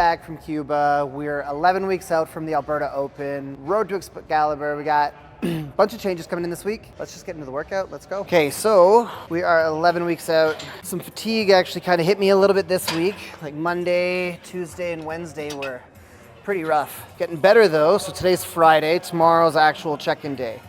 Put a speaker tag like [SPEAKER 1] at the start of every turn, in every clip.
[SPEAKER 1] back from Cuba. We're 11 weeks out from the Alberta Open. Road to Excalibur. We got a bunch of changes coming in this week. Let's just get into the workout. Let's go. Okay, so we are 11 weeks out. Some fatigue actually kind of hit me a little bit this week. Like Monday, Tuesday, and Wednesday were pretty rough. Getting better though. So today's Friday. Tomorrow's actual check-in day.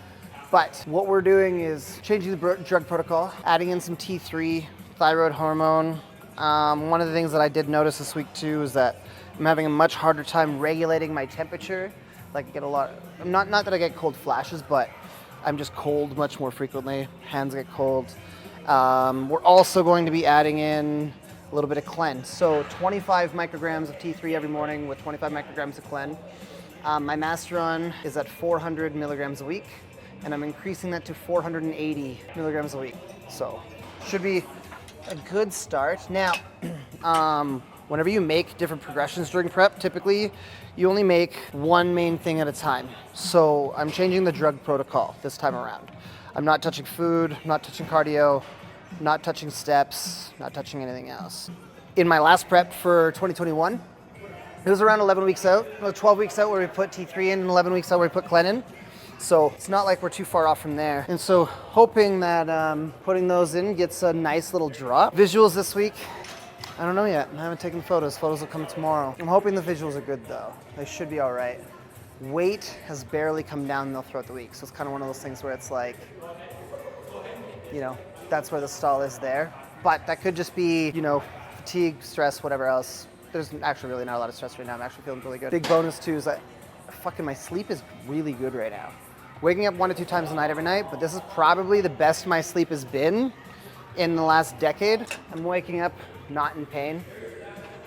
[SPEAKER 1] But what we're doing is changing the drug protocol, adding in some T3, thyroid hormone. One of the things that I did notice this week too is that I'm having a much harder time regulating my temperature. Like I get a lot, not that I get cold flashes, but I'm just cold much more frequently. Hands get cold. We're also going to be adding in a little bit of clen. So 25 micrograms of T3 every morning with 25 micrograms of clen. My master run is at 400 milligrams a week, and I'm increasing that to 480 milligrams a week. So should be a good start. Now, whenever you make different progressions during prep, typically you only make one main thing at a time. So I'm changing the drug protocol this time around. I'm not touching food, not touching cardio, not touching steps, not touching anything else. In my last prep for 2021, it was around 11 weeks out, 12 weeks out where we put T3 in and 11 weeks out where we put clen in. So it's not like we're too far off from there. And so hoping that putting those in gets a nice little drop. Visuals this week, I don't know yet. I haven't taken photos. Photos will come tomorrow. I'm hoping the visuals are good though. They should be all right. Weight has barely come down though throughout the week. So it's kind of one of those things where it's like, you know, that's where the stall is there. But that could just be, you know, fatigue, stress, whatever else. There's actually really not a lot of stress right now. I'm actually feeling really good. Big bonus too is that fucking my sleep is really good right now. Waking up 1 to 2 times a night every night, but this is probably the best my sleep has been in the last decade. I'm waking up not in pain.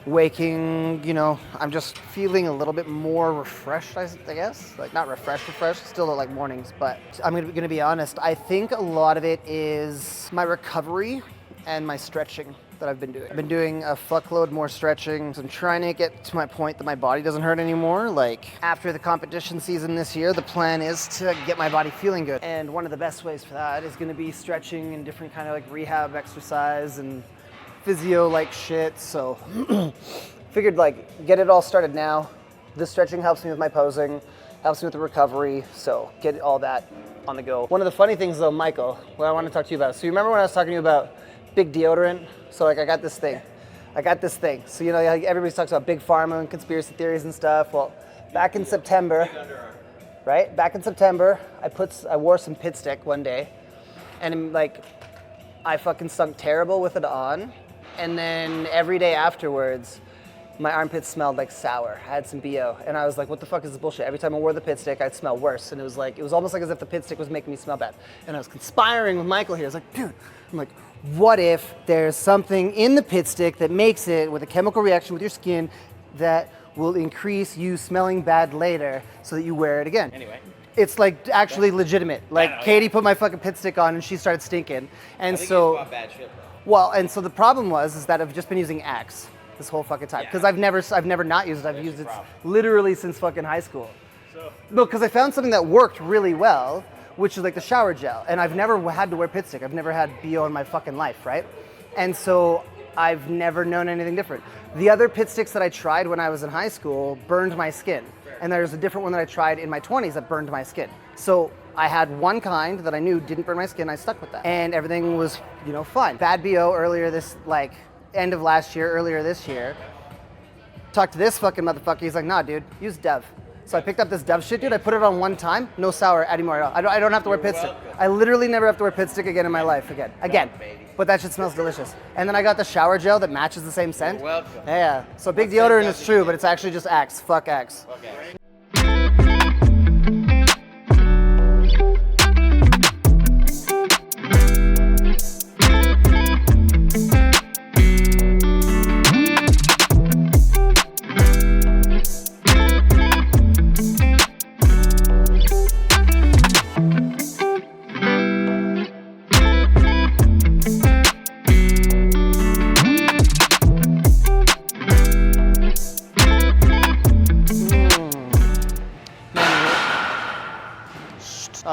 [SPEAKER 1] Waking, you know, I'm just feeling a little bit more refreshed, I guess. Like not refreshed, still at like mornings, but I'm gonna be honest. I think a lot of it is my recovery and my stretching that I've been doing. I've been doing a fuckload more stretching. So I'm trying to get to my point that my body doesn't hurt anymore. Like after the competition season this year, the plan is to get my body feeling good. And one of the best ways for that is gonna be stretching and different kind of like rehab exercise and physio like shit. So figured like get it all started now. The stretching helps me with my posing, helps me with the recovery. So get all that on the go. One of the funny things though, Michael, what I want to talk to you about. So you remember when I was talking to you about big deodorant? So like I got this thing. So you know, like everybody talks about big pharma and conspiracy theories and stuff. Well, back in September, right? Back in September, I wore some Pit Stick one day, and like I fucking stunk terrible with it on. And then every day afterwards, my armpits smelled like sour. I had some BO, and I was like, what the fuck is this bullshit? Every time I wore the Pit Stick, I'd smell worse. And it was almost like as if the Pit Stick was making me smell bad. And I was conspiring with Michael here. I was like, dude, I'm like, what if there's something in the Pit Stick that makes it with a chemical reaction with your skin that will increase you smelling bad later so that you wear it again?
[SPEAKER 2] Anyway.
[SPEAKER 1] It's like actually legitimate. Like
[SPEAKER 2] know,
[SPEAKER 1] Katie put my fucking Pit Stick on and she started stinking. And
[SPEAKER 2] I think
[SPEAKER 1] so,
[SPEAKER 2] you just bought bad shit, bro.
[SPEAKER 1] well, and so the problem is that I've just been using Axe this whole fucking time. Because I've never not used it. I've used it literally since fucking high school. No, because I found something that worked really well, which is like the shower gel. And I've never had to wear Pit Stick. I've never had BO in my fucking life, right? And so I've never known anything different. The other Pit Sticks that I tried when I was in high school burned my skin. And there's a different one that I tried in my 20s that burned my skin. So I had one kind that I knew didn't burn my skin. I stuck with that. And everything was, you know, fine. Bad BO earlier this, like, end of last year, earlier this year. Talked to this fucking motherfucker. He's like, nah, dude, use Dove. So I picked up this Dove shit, dude. I put it on one time. No sour anymore at all. I don't have to wear Pit Stick. I literally never have to wear Pit Stick again in my life again. But that shit smells delicious. And then I got the shower gel that matches the same scent.
[SPEAKER 2] You're welcome.
[SPEAKER 1] Yeah. So big deodorant is true, but it's actually just Axe. Fuck Axe.
[SPEAKER 2] Okay.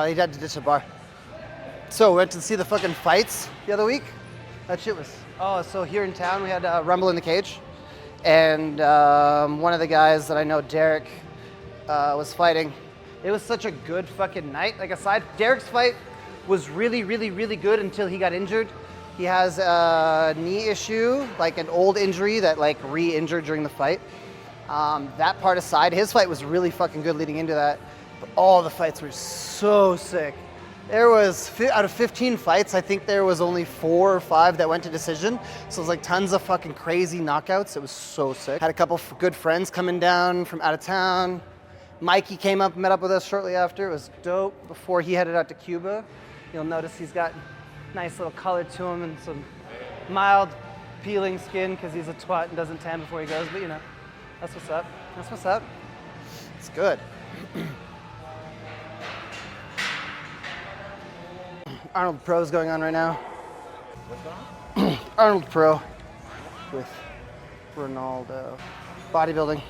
[SPEAKER 1] He had to ditch the bar. So we went to see the fucking fights the other week. That shit was, so here in town we had Rumble in the Cage. and one of the guys that I know, Derek, was fighting. It was such a good fucking night. Like Derek's fight was really, really, really good until he got injured. He has a knee issue, like an old injury that like re-injured during the fight. That part aside, his fight was really fucking good leading into that. But all the fights were so sick. There was, out of 15 fights, I think there was only 4 or 5 that went to decision. So it was like tons of fucking crazy knockouts. It was so sick. Had a couple good friends coming down from out of town. Mikey came up, met up with us shortly after. It was dope. Before he headed out to Cuba. You'll notice he's got nice little color to him and some mild peeling skin because he's a twat and doesn't tan before he goes, but you know, that's what's up. That's what's up. It's good. Arnold Pro's going on right now.
[SPEAKER 2] What's going on?
[SPEAKER 1] Arnold Pro with Ronaldo. Bodybuilding.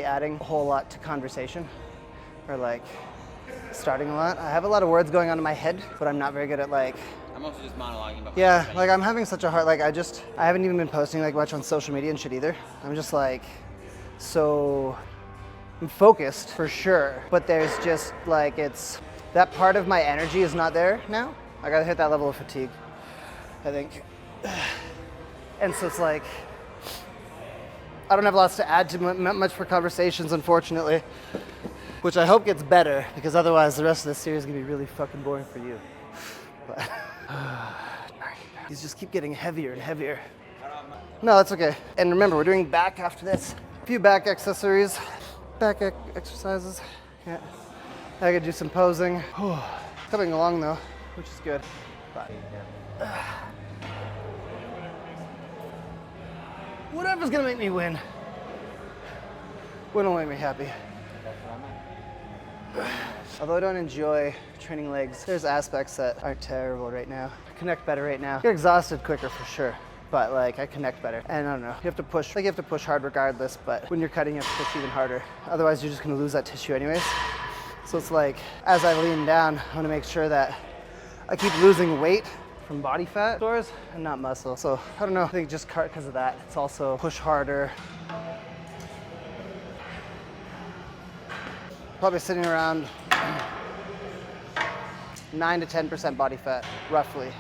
[SPEAKER 1] Adding a whole lot to conversation or like starting a lot. I have a lot of words going on in my head, but I'm not very good at like.
[SPEAKER 2] I'm also just monologuing about.
[SPEAKER 1] Yeah, like I'm having such a hard, like I haven't even been posting like much on social media and shit either. I'm just like, I'm focused for sure, but there's just like, it's, that part of my energy is not there now. I gotta hit that level of fatigue, I think. And so it's like, I don't have lots to add to much for conversations, unfortunately, which I hope gets better, because otherwise the rest of this series is gonna be really fucking boring for you. But these just keep getting heavier and heavier. No, it's okay. And remember, we're doing back after this. A few back exercises. Yeah. I gotta do some posing. Coming along though, which is good. But, whatever's gonna make me win. Win will make me happy. Although I don't enjoy training legs, there's aspects that aren't terrible right now. I connect better right now. Get exhausted quicker for sure, but like I connect better. And I don't know, you have to push hard regardless, but when you're cutting you have to push even harder. Otherwise you're just gonna lose that tissue anyways. So it's like, as I lean down, I wanna make sure that I keep losing weight from body fat stores and not muscle. So I don't know, I think just because of that. It's also push harder. Probably sitting around 9 to 10% body fat, roughly.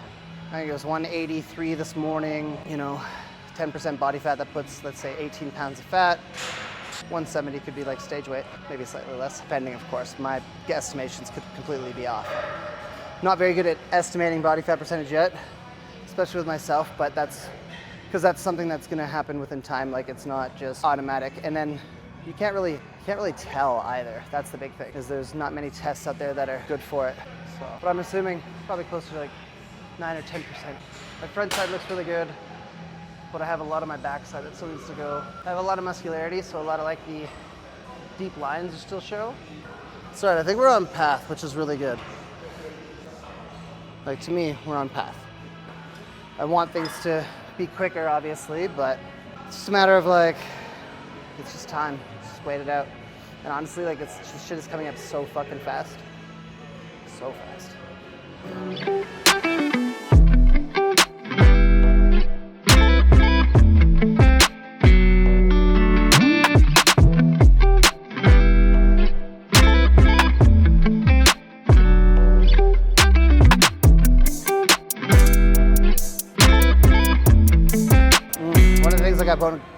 [SPEAKER 1] I think it was 183 this morning, you know, 10% body fat, that puts, let's say 18 pounds of fat. 170 could be like stage weight, maybe slightly less, depending of course. My guesstimations could completely be off. Not very good at estimating body fat percentage yet, especially with myself, but that's because that's something that's gonna happen within time. Like it's not just automatic. And then you can't really tell either. That's the big thing, is there's not many tests out there that are good for it. So, but I'm assuming probably closer to like 9 or 10%. My front side looks really good, but I have a lot of my back side that still needs to go. I have a lot of muscularity, so a lot of like the deep lines still show. Sorry, I think we're on path, which is really good. Like to me, we're on path. I want things to be quicker, obviously, but it's just a matter of like, it's just time. Just wait it out. And honestly, like it's just, shit is coming up so fucking fast. So fast.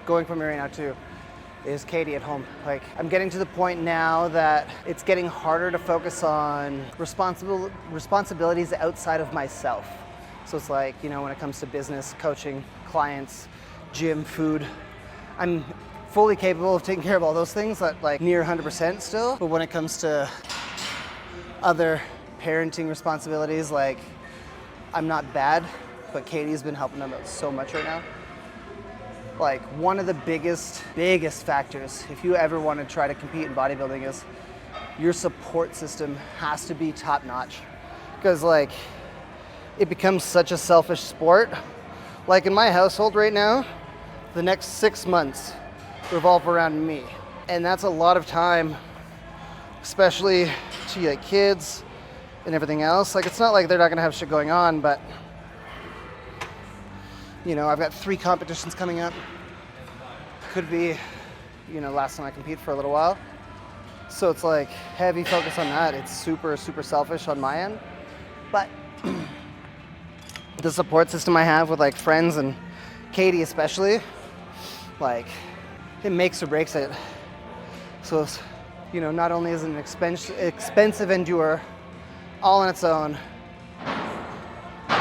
[SPEAKER 1] Going for me right now too is Katie at home. Like I'm getting to the point now that it's getting harder to focus on responsibilities outside of myself. So it's like, you know, when it comes to business, coaching, clients, gym, food, I'm fully capable of taking care of all those things at like near 100% still. But when it comes to other parenting responsibilities, like I'm not bad, but Katie's been helping them out so much right now. Like one of the biggest factors, if you ever want to try to compete in bodybuilding, is your support system has to be top notch. Because like, it becomes such a selfish sport. Like in my household right now, the next 6 months revolve around me. And that's a lot of time, especially to like kids and everything else. Like it's not like they're not gonna have shit going on, but you know, I've got 3 competitions coming up. Could be, you know, last time I compete for a little while. So it's like heavy focus on that. It's super, super selfish on my end. But the support system I have with like friends and Katie especially, like it makes or breaks it. So it's, you know, not only is it an expensive endure all on its own,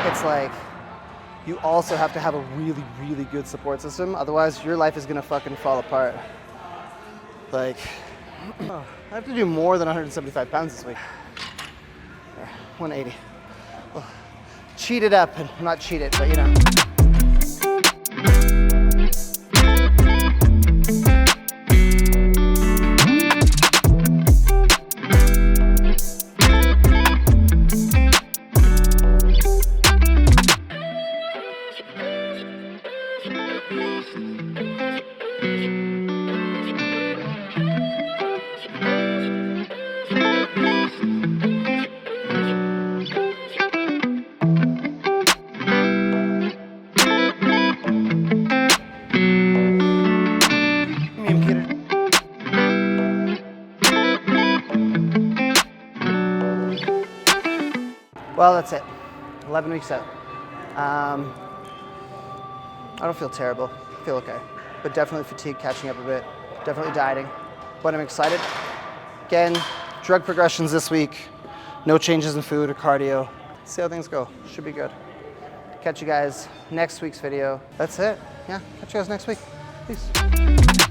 [SPEAKER 1] it's like you also have to have a really, really good support system. Otherwise, your life is gonna fucking fall apart. Like, I have to do more than 175 pounds this week. 180. Well, cheat it up, and not cheat it, but you know. Well, that's it. 11 weeks out. I don't feel terrible. I feel okay. But definitely fatigued, catching up a bit. Definitely dieting. But I'm excited. Again, drug progressions this week. No changes in food or cardio. See how things go. Should be good. Catch you guys next week's video. That's it. Yeah, catch you guys next week. Peace.